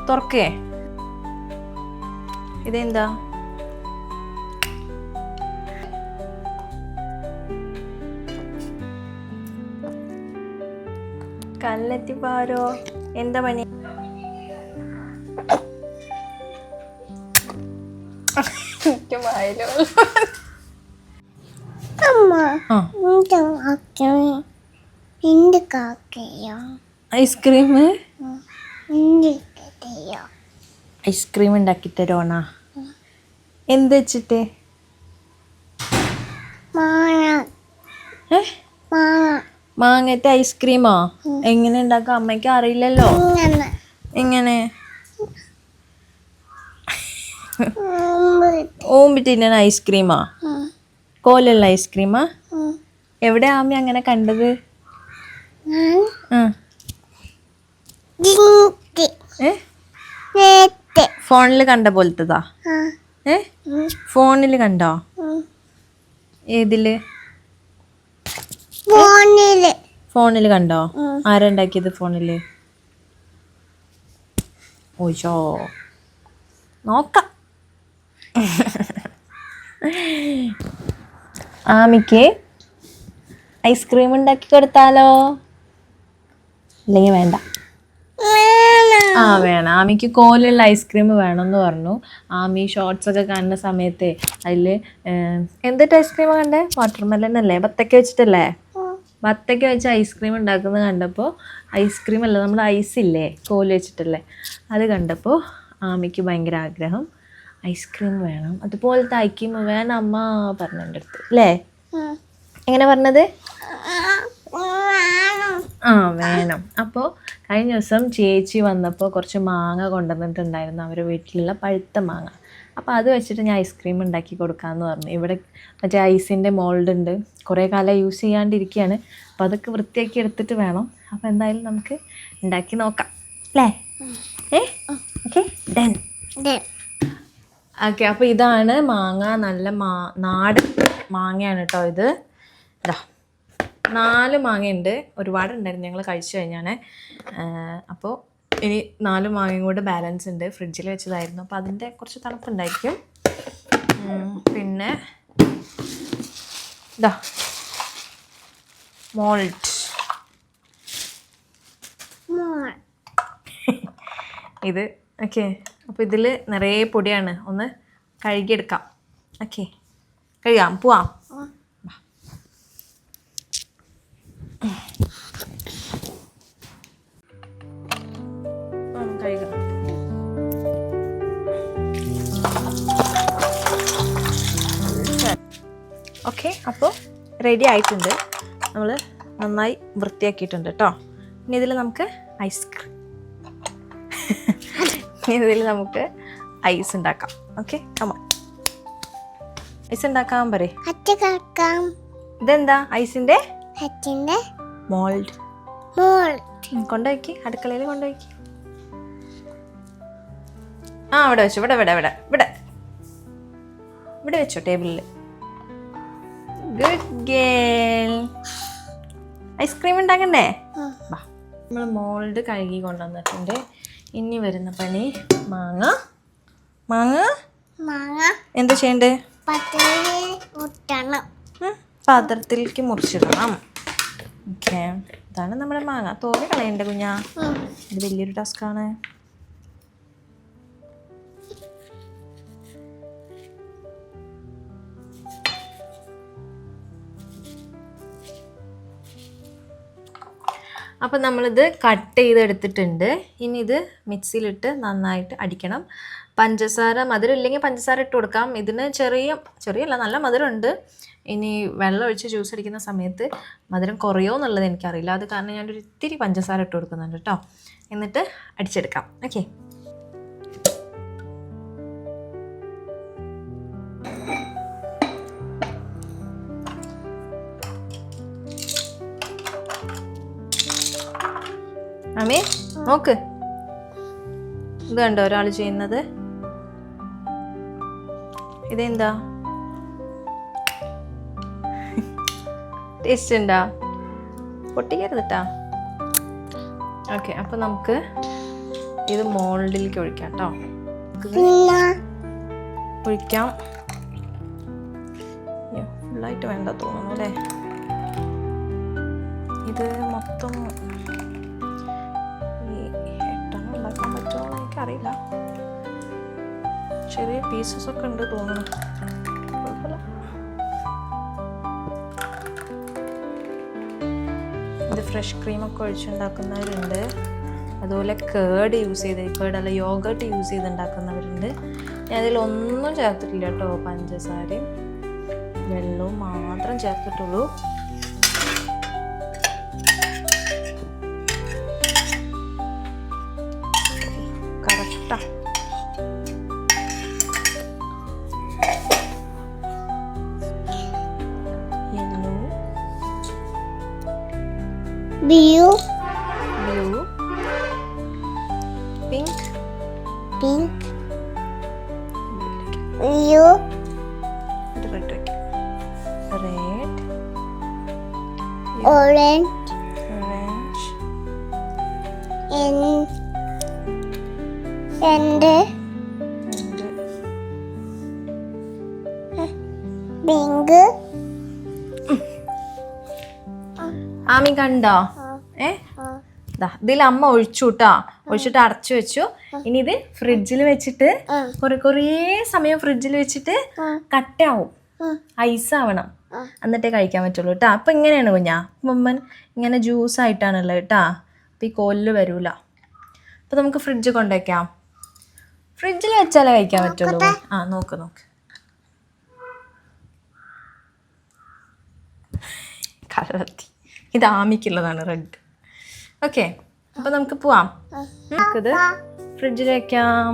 തുറക്കേ. ഇതെന്താ? കല്ലെത്തിപ്പാരോ, എന്താ പണി? ഐസ്ക്രീം ഐസ്ക്രീം ഉണ്ടാക്കി തരോണ? എന്ത് വെച്ചിട്ട്? മാങ്ങത്തെ ഐസ്ക്രീമോ? എങ്ങനെ ഉണ്ടാക്കാം? അമ്മയ്ക്ക് അറിയില്ലല്ലോ. എങ്ങനെ? ഓമ്പിട്ടിന്ന ഐസ്ക്രീമാ? കോലുള്ള ഐസ്ക്രീമാ? എവിടെ ആമി അങ്ങനെ കണ്ടത്? ഫോണിൽ കണ്ട പോലത്തതാ? ഫോണിൽ കണ്ടോ? ഏതില്? ഫോണിൽ കണ്ടോ? ആരുണ്ടാക്കിയത് ഫോണില്? ഓയ്യോ, നോക്കാം. ആമിക്ക് ഐസ്ക്രീം ഉണ്ടാക്കി കൊടുത്താലോ? അല്ലെങ്കിൽ വേണ്ട? വേണം. ആമിക്ക് കോലുള്ള ഐസ്ക്രീം വേണമെന്ന് പറഞ്ഞു. ആമി ഷോർട്സ് ഒക്കെ കാണുന്ന സമയത്ത് അതിൽ എന്തിട്ട് ഐസ്ക്രീമാണ് കണ്ടേ? വാട്ടർമെലൻ അല്ലേ? ബത്തക്ക വെച്ചിട്ടല്ലേ? ബത്തക്ക വെച്ച് ഐസ്ക്രീം ഉണ്ടാക്കുന്നത് കണ്ടപ്പോൾ, ഐസ്ക്രീം അല്ല, നമ്മൾ ഐസില്ലേ കോല് വെച്ചിട്ടല്ലേ, അത് കണ്ടപ്പോൾ ആമിക്ക് ഭയങ്കര ആഗ്രഹം, ഐസ്ക്രീം വേണം, അതുപോലത്തെ ഐസ്ക്രീം വേണം അമ്മ പറഞ്ഞു എൻ്റെ അടുത്ത് അല്ലേ? എങ്ങനെ പറഞ്ഞത്? വേണം. അപ്പോൾ കഴിഞ്ഞ ദിവസം ചേച്ചി വന്നപ്പോൾ കുറച്ച് മാങ്ങ കൊണ്ടുവന്നിട്ടുണ്ടായിരുന്നു, അവരുടെ വീട്ടിലുള്ള പഴുത്ത മാങ്ങ. അപ്പോൾ അത് വെച്ചിട്ട് ഞാൻ ഐസ്ക്രീം ഉണ്ടാക്കി കൊടുക്കാമെന്ന് പറഞ്ഞു. ഇവിടെ മറ്റേ ഐസിൻ്റെ മോൾഡ് ഉണ്ട്, കുറേ കാലം യൂസ് ചെയ്യാണ്ടിരിക്കുകയാണ്. അപ്പോൾ അതൊക്കെ വൃത്തിയാക്കി എടുത്തിട്ട് വേണം. അപ്പോൾ എന്തായാലും നമുക്ക് ഉണ്ടാക്കി നോക്കാം അല്ലേ? Okay, done. ഓക്കെ, അപ്പോൾ ഇതാണ് മാങ്ങ. നല്ല നാടൻ മാങ്ങയാണ് കേട്ടോ ഇത്. ഇതാ 4 മാങ്ങയുണ്ട്. ഒരുപാടുണ്ടായിരുന്നു, ഞങ്ങൾ കഴിച്ചു കഴിഞ്ഞാണ്. അപ്പോൾ ഇനി 4 മാങ്ങയും കൂടെ ബാലൻസ് ഉണ്ട്. ഫ്രിഡ്ജിൽ വെച്ചതായിരുന്നു, അപ്പോൾ അതിൻ്റെ കുറച്ച് തണുപ്പുണ്ടായിരിക്കും. പിന്നെ ഇതാ മോൾഡ്. ഇത് ഓക്കെ. അപ്പോൾ ഇതിൽ നിറയെ പൊടിയാണ്, ഒന്ന് കഴുകിയെടുക്കാം. ഓക്കെ, കഴുകാം, പോവാം. കഴുകണം. ഓക്കെ, അപ്പോൾ റെഡി ആയിട്ടുണ്ട്. നമ്മൾ നന്നായി വൃത്തിയാക്കിയിട്ടുണ്ട് കേട്ടോ. ഇനി ഇതിൽ നമുക്ക് ഐസ് ഉണ്ടാക്കാം. Okay, come on. ഐസ് ഉണ്ടാക്കാൻ പറയ്. ഇതെന്താ? ഐസിന്റെ മോൾഡ്. കൊണ്ടുപോയിക്ക്, അടുക്കളയിൽ കൊണ്ടുപോയിക്ക്. അവിടെ വെച്ചു. ഇവിടെ വെച്ചോ, ടേബിളിൽ. Good girl. ഐസ്ക്രീം ഉണ്ടാക്കണ്ടേ? നമ്മൾ മോൾഡ് കഴുകി കൊണ്ടുവന്നിട്ടുണ്ട്. ഇനി വരുന്ന പണി മാങ്ങ എന്താ ചെയ്യണ്ടേ? പാത്രത്തിലേക്ക് മുറിച്ചിടണം. ഓക്കെ, ഇതാണ് നമ്മുടെ മാങ്ങ. തോന്നി കളയണ്ടേ കുഞ്ഞാ? ഇത് വലിയൊരു ടാസ്ക്കാണ്. അപ്പം നമ്മളിത് കട്ട് ചെയ്തെടുത്തിട്ടുണ്ട്. ഇനി ഇത് മിക്സിയിലിട്ട് നന്നായിട്ട് അടിക്കണം. പഞ്ചസാര, മധുരം ഇല്ലെങ്കിൽ പഞ്ചസാര ഇട്ട് കൊടുക്കാം. ഇതിന് ചെറിയല്ല, നല്ല മധുരമുണ്ട്. ഇനി വെള്ളം ഒഴിച്ച് ജ്യൂസ് അടിക്കുന്ന സമയത്ത് മധുരം കുറയോ എന്നുള്ളത് എനിക്കറിയില്ല. അത് കാരണം ഞാനൊരു ഇത്തിരി പഞ്ചസാര ഇട്ട് കൊടുക്കുന്നുണ്ട് കേട്ടോ. എന്നിട്ട് അടിച്ചെടുക്കാം. ഓക്കെ, അമ്മേ നോക്ക്, ഇത് കണ്ടോ ഒരാൾ ചെയ്യുന്നത്? ഇതെന്താ? ടേസ്റ്റ് ഉണ്ടോ? പൊട്ടിക്കരുതിട്ടാ. ഓക്കെ, അപ്പം നമുക്ക് ഇത് മോൾഡിലേക്ക് ഒഴിക്കാം കേട്ടോ. ഒഴിക്കാം. ഫുള്ളായിട്ട് വേണ്ട തോന്നുന്നു അല്ലേ? ഇത് മൊത്തം ഈ 8 ഉണ്ടാക്കാൻ പറ്റുമോ എനിക്കറിയില്ല. ചെറിയ പീസസ് ഒക്കെ ഉണ്ട് തോന്നുന്നു. കുഴപ്പമില്ല. ഇത് ഫ്രഷ് ക്രീമൊക്കെ ഒഴിച്ചുണ്ടാക്കുന്നവരുണ്ട്. അതുപോലെ കേർഡ് യൂസ് ചെയ്ത്, കേർഡല്ല യോഗർട്ട് യൂസ് ചെയ്ത് ഉണ്ടാക്കുന്നവരുണ്ട്. ഞാൻ അതിലൊന്നും ചേർത്തിട്ടില്ല കേട്ടോ. പഞ്ചസാരയും വെള്ളവും മാത്രം ചേർത്തിട്ടുള്ളൂ. കറക്റ്റാ. Yellow, blue, pink, blue, red, orange, pink. Ami കണ്ടോ? ഇതിൽ അമ്മ ഒഴിച്ചുട്ടാ. ഒഴിച്ചിട്ട് അടച്ചു വെച്ചു. ഇനി ഇത് ഫ്രിഡ്ജിൽ വെച്ചിട്ട് കുറേ സമയം ഫ്രിഡ്ജിൽ വെച്ചിട്ട് കട്ടയാവും, ഐസാവണം, എന്നിട്ടേ കഴിക്കാൻ പറ്റുള്ളൂ കേട്ടാ. അപ്പം ഇങ്ങനെയാണ് കുഞ്ഞാ മമ്മൻ, ഇങ്ങനെ ജ്യൂസ് ആയിട്ടാണുള്ളത് കേട്ടാ. അപ്പം ഈ കോലിൽ വരൂല. അപ്പം നമുക്ക് ഫ്രിഡ്ജ് കൊണ്ടുവയ്ക്കാം. ഫ്രിഡ്ജിൽ വെച്ചാലേ കഴിക്കാൻ പറ്റുള്ളൂ. നോക്ക് കലർത്തി. ഇത് ആമിക്കുള്ളതാണ് റെഡ്. ഓക്കെ, അപ്പം നമുക്ക് പോവാം. നമുക്കിത് ഫ്രിഡ്ജിൽ വെക്കാം.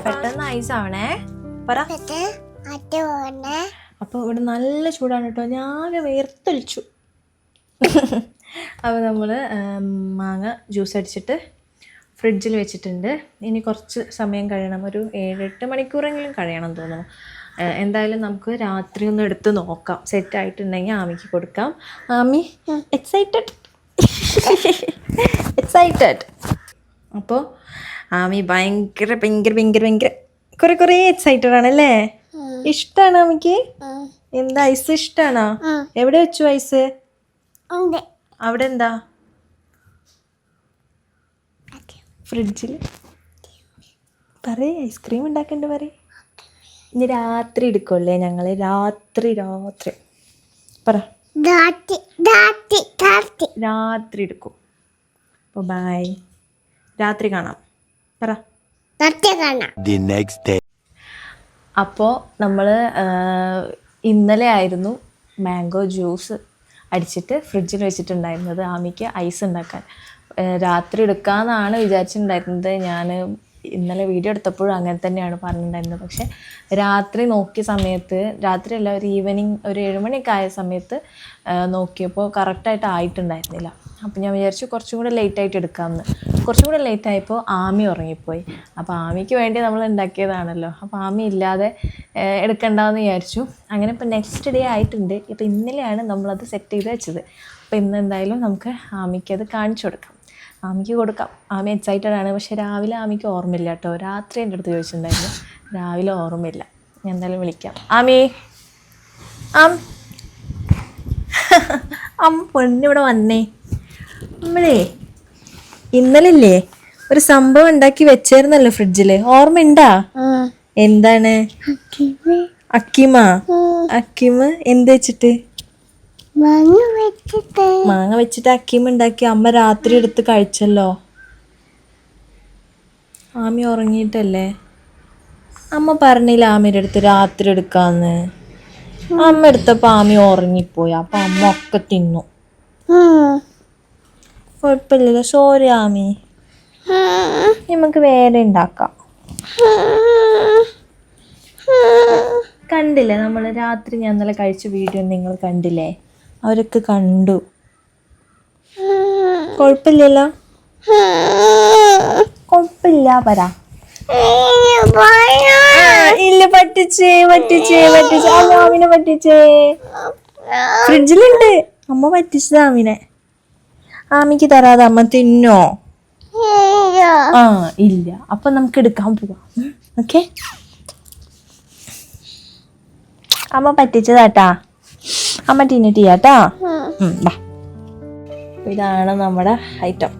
പെട്ടെന്ന് ഐസ് ആവണേ. പറ. അപ്പോൾ ഇവിടെ നല്ല ചൂടാണ് കേട്ടോ. ഞാൻ വേർത്തൊലിച്ചു. അപ്പോൾ നമ്മൾ മാങ്ങ ജ്യൂസ് അടിച്ചിട്ട് ഫ്രിഡ്ജിൽ വെച്ചിട്ടുണ്ട്. ഇനി കുറച്ച് സമയം കഴിയണം, ഒരു 7-8 മണിക്കൂറെങ്കിലും കഴിയണം തോന്നുന്നു. എന്തായാലും നമുക്ക് രാത്രി ഒന്ന് എടുത്ത് നോക്കാം. സെറ്റായിട്ടുണ്ടെങ്കിൽ ആമിക്ക് കൊടുക്കാം. ആമി എക്സൈറ്റഡ്. അപ്പോൾ ആമി ഭയങ്കര കുറേ എക്സൈറ്റഡ് ആണല്ലേ? ഇഷ്ടമാണ് ആമിക്ക്? എന്താ ഐസ് ഇഷ്ടമാണോ? എവിടെ വെച്ചു ഐസ്? അവിടെ എന്താ? ഫ്രിഡ്ജിൽ. പറയേ, ഐസ്ക്രീം ഉണ്ടാക്കണ്ട് പറയേ. ഇനി രാത്രി എടുക്കുമല്ലേ ഞങ്ങൾ? രാത്രി പറ. രാത്രി എടുക്കും. അപ്പോൾ ബൈ, രാത്രി കാണാം. പറ. അപ്പോൾ നമ്മൾ ഇന്നലെ ആയിരുന്നു മാംഗോ ജ്യൂസ് അടിച്ചിട്ട് ഫ്രിഡ്ജിൽ വെച്ചിട്ടുണ്ടായിരുന്നത് ആമിക്ക് ഐസ് ഉണ്ടാക്കാൻ. രാത്രി എടുക്കാമെന്നാണ് വിചാരിച്ചിട്ടുണ്ടായിരുന്നത്. ഞാൻ ഇന്നലെ വീഡിയോ എടുത്തപ്പോഴും അങ്ങനെ തന്നെയാണ് പറഞ്ഞിട്ടുണ്ടായിരുന്നത്. പക്ഷേ രാത്രി നോക്കിയ സമയത്ത്, രാത്രിയല്ല, ഒരു ഈവനിങ് ഒരു 7 മണിയൊക്കെ ആയ സമയത്ത് നോക്കിയപ്പോൾ കറക്റ്റായിട്ട് ആയിട്ടുണ്ടായിരുന്നില്ല. അപ്പോൾ ഞാൻ വിചാരിച്ചു കുറച്ചും കൂടെ ലേറ്റായിട്ട് എടുക്കാമെന്ന്. കുറച്ചും കൂടെ ലേറ്റായപ്പോൾ ആമി ഉറങ്ങിപ്പോയി. അപ്പോൾ ആമിക്ക് വേണ്ടി നമ്മൾ ഉണ്ടാക്കിയതാണല്ലോ, അപ്പോൾ ആമി ഇല്ലാതെ എടുക്കണ്ടെന്ന് വിചാരിച്ചു. അങ്ങനെ ഇപ്പോൾ നെക്സ്റ്റ് ഡേ ആയിട്ടുണ്ട്. ഇപ്പോൾ ഇന്നലെയാണ് നമ്മളത് സെറ്റ് ചെയ്ത് വെച്ചത്. അപ്പോൾ ഇന്ന് എന്തായാലും നമുക്ക് ആമിക്കത് കാണിച്ചു കൊടുക്കാം. ആമിക്ക് കൊടുക്കാം. ആമി എക്സൈറ്റഡ് ആണ്. പക്ഷേ രാവിലെ ആമിക്ക് ഓർമ്മയില്ല കേട്ടോ. രാത്രി എൻ്റെ അടുത്ത് ചോദിച്ചിട്ടുണ്ടായിരുന്നു, രാവിലെ ഓർമ്മയില്ല. ഞാൻ എന്തായാലും വിളിക്കാം. ആമി, പെണ്ണിവിടെ വന്നേ. നമ്മളേ ഇന്നലല്ലേ ഒരു സംഭവം ഉണ്ടാക്കി വെച്ചായിരുന്നല്ലോ ഫ്രിഡ്ജിൽ, ഓർമ്മയുണ്ടാ? എന്താണ്? അക്കീമ എന്ത് വെച്ചിട്ട്? മാങ്ങ വെച്ചിട്ട് അക്കീമ ഉണ്ടാക്കി അമ്മ രാത്രി എടുത്ത് കഴിച്ചല്ലോ. ആമി ഉറങ്ങിയിട്ടല്ലേ? അമ്മ പറഞ്ഞില്ല ആമിയുടെ അടുത്ത് രാത്രി എടുക്കാന്ന്. അമ്മ എടുത്തപ്പോ ആമി ഉറങ്ങിപ്പോയി. അപ്പൊ അമ്മ ഒക്കെ തിന്നു. കുഴപ്പമില്ലല്ലോ. സോറി ആമി, നമുക്ക് വേറെ ഉണ്ടാക്കാം. കണ്ടില്ലേ നമ്മൾ രാത്രി ഞാൻ ഇന്നലെ കഴിച്ച വീഡിയോ നിങ്ങൾ കണ്ടില്ലേ? അവരൊക്കെ കണ്ടു. കുഴപ്പമില്ലല്ലോ? കുഴപ്പമില്ല പറ. ഇല്ല, പറ്റിച്ചേ. ആമിനെ പറ്റിച്ചേ. ഫ്രിഡ്ജിലുണ്ട്. അമ്മ പറ്റിച്ചത് ആമിനെ. ആമിക്ക് തരാതെ അമ്മ തിന്നോ? ഇല്ല. അപ്പൊ നമുക്ക് എടുക്കാൻ പോവാം. ഓക്കെ, അമ്മ പറ്റിച്ചതാട്ടാ. അമ്മ ടീനറ്റ് ചെയ്യാട്ടാ. ഇതാണ് നമ്മുടെ ഐറ്റം.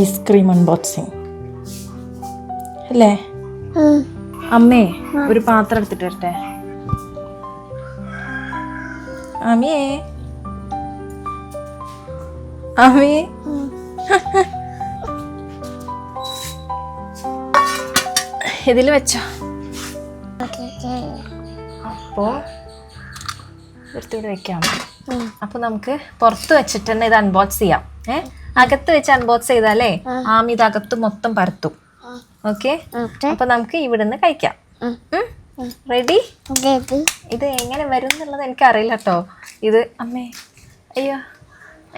ഐസ്ക്രീം അൺബോക്സിങ് അല്ലേ? അമ്മേ, ഒരു പാത്രം എടുത്തിട്ട് വരട്ടെ. ആമിയേ, ആമിയേ. ഇതിൽ വെച്ചോ. അപ്പോ എടുത്തിവിടെ വെക്കാം. അപ്പൊ നമുക്ക് പുറത്ത് വെച്ചിട്ട് തന്നെ ഇത് അൺബോക്സ് ചെയ്യാം. അകത്ത് വെച്ച് അൺബോക്സ് ചെയ്താലേ ആമി ഇത് അകത്ത് മൊത്തം പരത്തും. ഓക്കെ, അപ്പൊ നമുക്ക് ഇവിടുന്ന് കഴിക്കാം. റെഡി? ഇത് എങ്ങനെ വരും എന്നുള്ളത് എനിക്കറിയില്ല കേട്ടോ. ഇത് അമ്മേ, അയ്യോ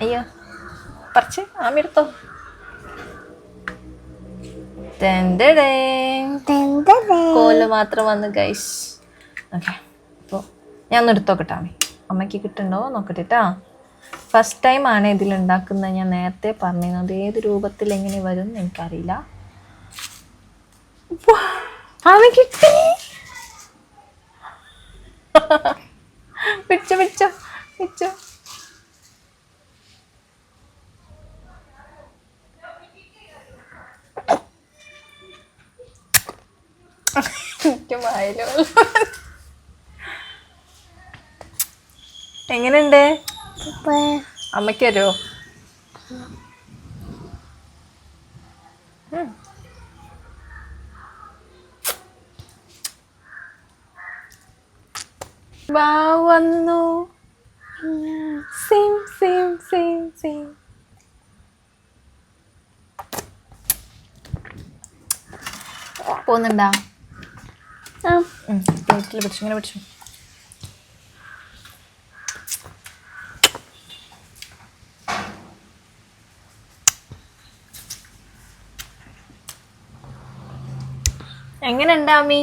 അയ്യോ, പറിച്ച് ആമി എടുത്തോ. കോല് മാത്രം വന്ന് ഗൈസ്. ഓക്കെ, അപ്പോൾ ഞാൻ ഒന്ന് എടുത്തോക്കട്ടെ. ആമി, അമ്മയ്ക്ക് കിട്ടുന്നുണ്ടോ നോക്കട്ടെ ട്ടാ. ഫസ്റ്റ് ടൈം ആണ് ഇതിലുണ്ടാക്കുന്നത്. ഞാൻ നേരത്തെ പറഞ്ഞത് ഏത് രൂപത്തിൽ എങ്ങനെ വരും എന്ന് എനിക്കറിയില്ല. ആമി കിട്ടി. പിടിച്ചോ പിടിച്ചോ പിടിച്ചോ. എങ്ങനെയുണ്ട്? അമ്മയ്ക്ക് വരുമോ? വന്നു. Same same same same. പോകുന്നുണ്ടാ? പ്ലേറ്റിൽ പിടിച്ചു, ഇങ്ങനെ പിടിച്ചു. എങ്ങനെയുണ്ട് ആമി?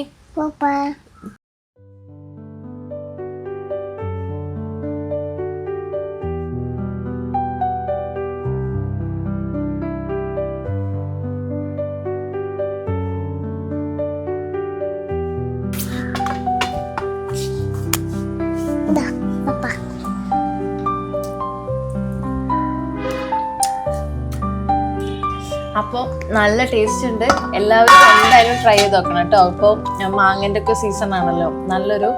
അപ്പോൾ നല്ല ടേസ്റ്റ് ഉണ്ട്. എല്ലാവരും എന്തായാലും ട്രൈ ചെയ്ത് നോക്കണം കേട്ടോ. ഇപ്പോൾ മാങ്ങൻ്റെ ഒക്കെ സീസൺ ആണല്ലോ. നല്ലൊരു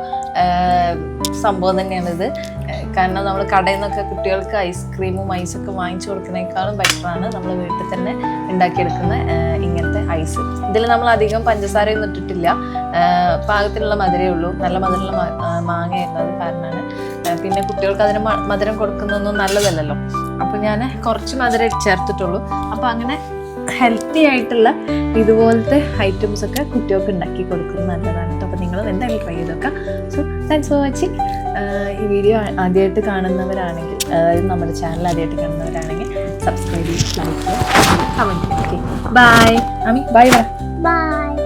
സംഭവം തന്നെയാണിത്. കാരണം നമ്മൾ കടയിൽ നിന്നൊക്കെ കുട്ടികൾക്ക് ഐസ്ക്രീമും ഐസൊക്കെ വാങ്ങിച്ചു കൊടുക്കുന്നതിനേക്കാളും ബെറ്ററാണ് നമ്മൾ വീട്ടിൽ തന്നെ ഉണ്ടാക്കിയെടുക്കുന്ന ഇങ്ങനത്തെ ഐസ്. ഇതിൽ നമ്മൾ അധികം പഞ്ചസാരയൊന്നും ഇട്ടിട്ടില്ല. പാകത്തിനുള്ള മധുരമേ ഉള്ളൂ. നല്ല മധുരമുള്ള മാങ്ങയായിരുന്നു, അത് കാരണമാണ്. പിന്നെ കുട്ടികൾക്ക് അതിന് മധുരം കൊടുക്കുന്നതൊന്നും നല്ലതല്ലല്ലോ. അപ്പോൾ ഞാൻ കുറച്ച് മധുരം ചേർത്തിട്ടുള്ളൂ. അപ്പോൾ അങ്ങനെ ഹെൽത്തി ആയിട്ടുള്ള ഇതുപോലത്തെ ഐറ്റംസ് ഒക്കെ കുട്ടികൾക്ക് ഉണ്ടാക്കി കൊടുക്കുന്നത് നല്ലതാണ് കേട്ടോ. അപ്പോൾ നിങ്ങളും എന്തായാലും ട്രൈ ചെയ്ത് നോക്കാം. So thanks for watching. ഈ വീഡിയോ ആദ്യമായിട്ട് കാണുന്നവരാണെങ്കിൽ, അതായത് നമ്മുടെ ചാനൽ ആദ്യമായിട്ട് കാണുന്നവരാണെങ്കിൽ സബ്സ്ക്രൈബ് ചെയ്യുക, ലൈക്ക് ചെയ്യുക, കമൻറ്റ് ചെയ്യുക. Okay, bye. ആമി ബൈ. ബൈ.